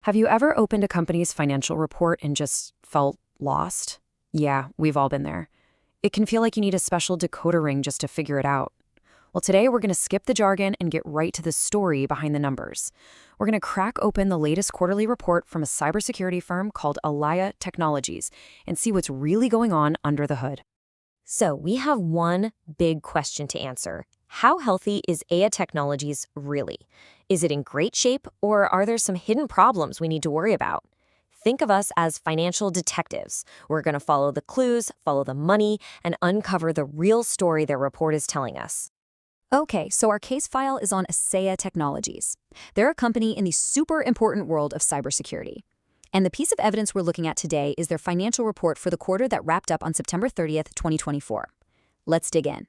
Have you ever opened a company's financial report and just felt lost? Yeah, we've all been there. It can feel like you need a special decoder ring just to figure it out. Well, today we're going to skip the jargon and get right to the story behind the numbers. We're going to crack open the latest quarterly report from a cybersecurity firm called Aaa Technologies and see what's really going on under the hood. So we have one big question to answer. How healthy is Aaa Technologies really? Is it in great shape, or are there some hidden problems we need to worry about? Think of us as financial detectives. We're going to follow the clues, follow the money, and uncover the real story their report is telling us. Okay, so our case file is on Aaa Technologies. They're a company in the super important world of cybersecurity. And the piece of evidence we're looking at today is their financial report for the quarter that wrapped up on September 30th, 2024. Let's dig in.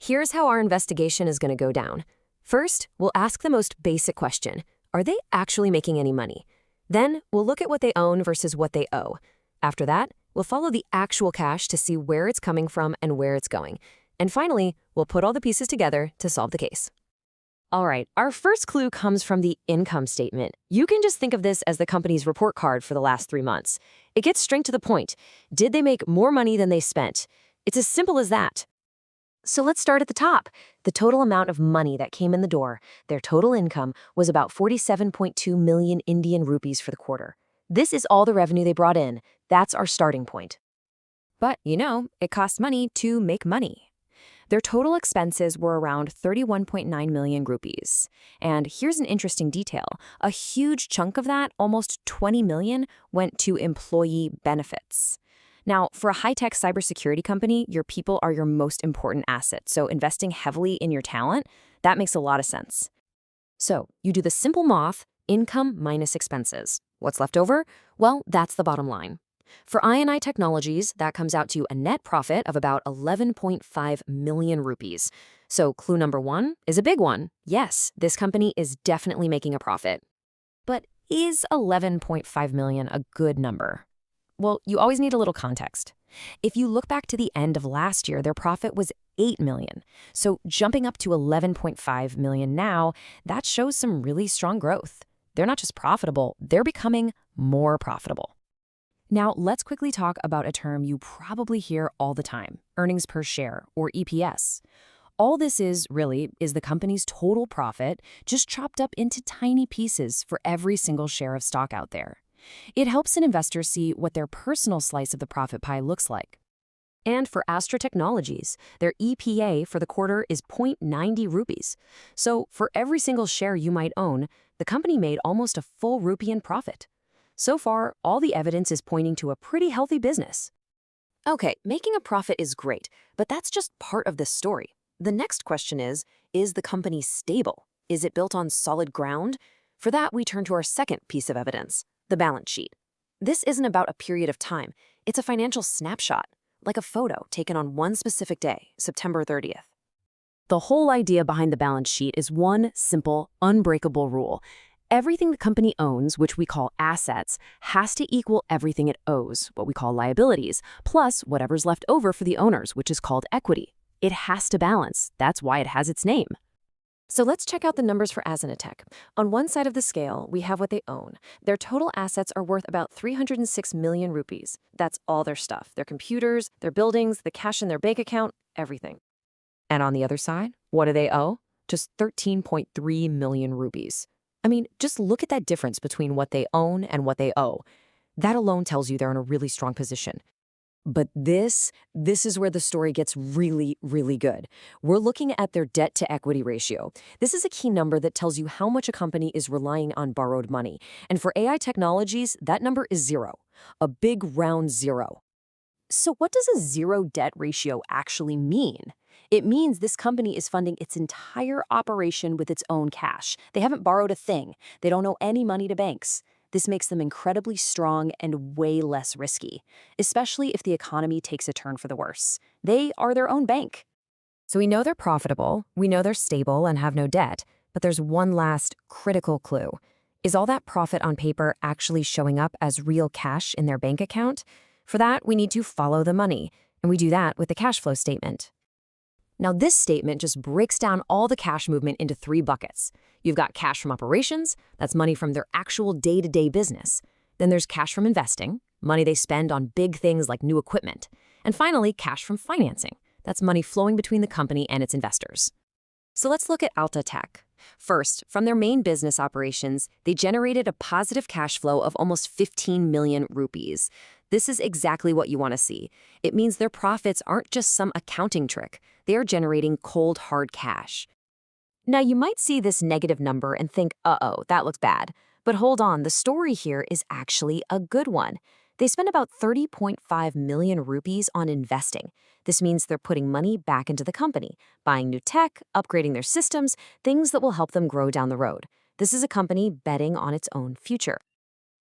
Here's how our investigation is going to go down. First, we'll ask the most basic question. Are they actually making any money? Then, we'll look at what they own versus what they owe. After that, we'll follow the actual cash to see where it's coming from and where it's going. And finally, we'll put all the pieces together to solve the case. All right, our first clue comes from the income statement. You can just think of this as the company's report card for the last 3 months. It gets straight to the point. Did they make more money than they spent? It's as simple as that. So let's start at the top. The total amount of money that came in the door, their total income, was about 47.2 million Indian rupees for the quarter. This is all the revenue they brought in. That's our starting point. But, it costs money to make money. Their total expenses were around 31.9 million rupees. And here's an interesting detail. A huge chunk of that, almost 20 million, went to employee benefits. Now, for a high-tech cybersecurity company, your people are your most important asset. So investing heavily in your talent, that makes a lot of sense. So you do the simple math, income minus expenses. What's left over? Well, that's the bottom line. For Aaa Technologies, that comes out to a net profit of about 11.5 million rupees. So clue number 1 is a big one. Yes, this company is definitely making a profit. But is 11.5 million a good number? Well, you always need a little context. If you look back to the end of last year, their profit was 8 million. So jumping up to 11.5 million now, that shows some really strong growth. They're not just profitable, they're becoming more profitable. Now, let's quickly talk about a term you probably hear all the time, earnings per share, or EPS. All this is the company's total profit, just chopped up into tiny pieces for every single share of stock out there. It helps an investor see what their personal slice of the profit pie looks like. And for Aaa Technologies, their EPA for the quarter is 0.90 rupees. So for every single share you might own, the company made almost a full rupee in profit. So far, all the evidence is pointing to a pretty healthy business. Okay, making a profit is great, but that's just part of the story. The next question is the company stable? Is it built on solid ground? For that, we turn to our second piece of evidence, the balance sheet. This isn't about a period of time. It's a financial snapshot, like a photo taken on one specific day, September 30th. The whole idea behind the balance sheet is one simple, unbreakable rule. Everything the company owns, which we call assets, has to equal everything it owes, what we call liabilities, plus whatever's left over for the owners, which is called equity. It has to balance. That's why it has its name. So let's check out the numbers for Aaa Tech. On one side of the scale, we have what they own. Their total assets are worth about 306 million rupees. That's all their stuff, their computers, their buildings, the cash in their bank account, everything. And on the other side, what do they owe? Just 13.3 million rupees. I mean, just look at that difference between what they own and what they owe. That alone tells you they're in a really strong position. But this is where the story gets really, really good. We're looking at their debt-to-equity ratio. This is a key number that tells you how much a company is relying on borrowed money. And for Aaa Technologies, that number is 0, a big round 0. So what does a zero debt ratio actually mean? It means this company is funding its entire operation with its own cash. They haven't borrowed a thing. They don't owe any money to banks. This makes them incredibly strong and way less risky, especially if the economy takes a turn for the worse. They are their own bank. So we know they're profitable, we know they're stable and have no debt, but there's one last critical clue. Is all that profit on paper actually showing up as real cash in their bank account? For that, we need to follow the money, and we do that with the cash flow statement. Now, this statement just breaks down all the cash movement into three buckets. You've got cash from operations, that's money from their actual day-to-day business. Then there's cash from investing, money they spend on big things like new equipment. And finally, cash from financing. That's money flowing between the company and its investors. So let's look at Aaa Tech. First, from their main business operations, they generated a positive cash flow of almost 15 million rupees. This is exactly what you want to see. It means their profits aren't just some accounting trick. They are generating cold, hard cash. Now, you might see this negative number and think, uh-oh, that looks bad. But hold on, the story here is actually a good one. They spent about 30.5 million rupees on investing. This means they're putting money back into the company, buying new tech, upgrading their systems, things that will help them grow down the road. This is a company betting on its own future.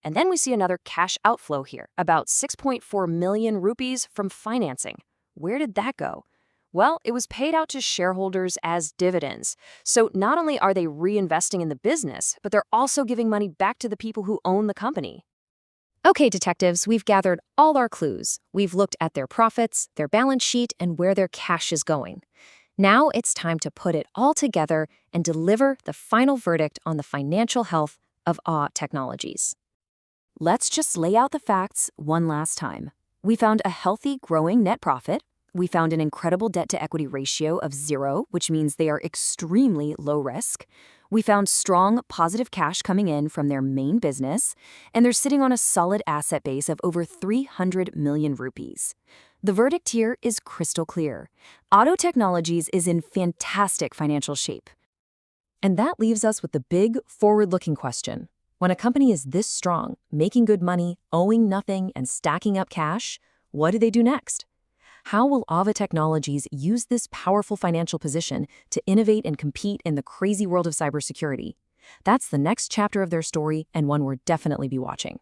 And then we see another cash outflow here, about 6.4 million rupees from financing. Where did that go? Well, it was paid out to shareholders as dividends. So not only are they reinvesting in the business, but they're also giving money back to the people who own the company. Okay, detectives, we've gathered all our clues. We've looked at their profits, their balance sheet, and where their cash is going. Now it's time to put it all together and deliver the final verdict on the financial health of Aaa Technologies. Let's just lay out the facts one last time. We found a healthy, growing net profit. We found an incredible debt-to-equity ratio of 0, which means they are extremely low risk. We found strong, positive cash coming in from their main business, and they're sitting on a solid asset base of over 300 million rupees. The verdict here is crystal clear. Aaa Technologies is in fantastic financial shape. And that leaves us with the big, forward-looking question. When a company is this strong, making good money, owing nothing, and stacking up cash, what do they do next? How will Aaa Technologies use this powerful financial position to innovate and compete in the crazy world of cybersecurity? That's the next chapter of their story, and one we'll definitely be watching.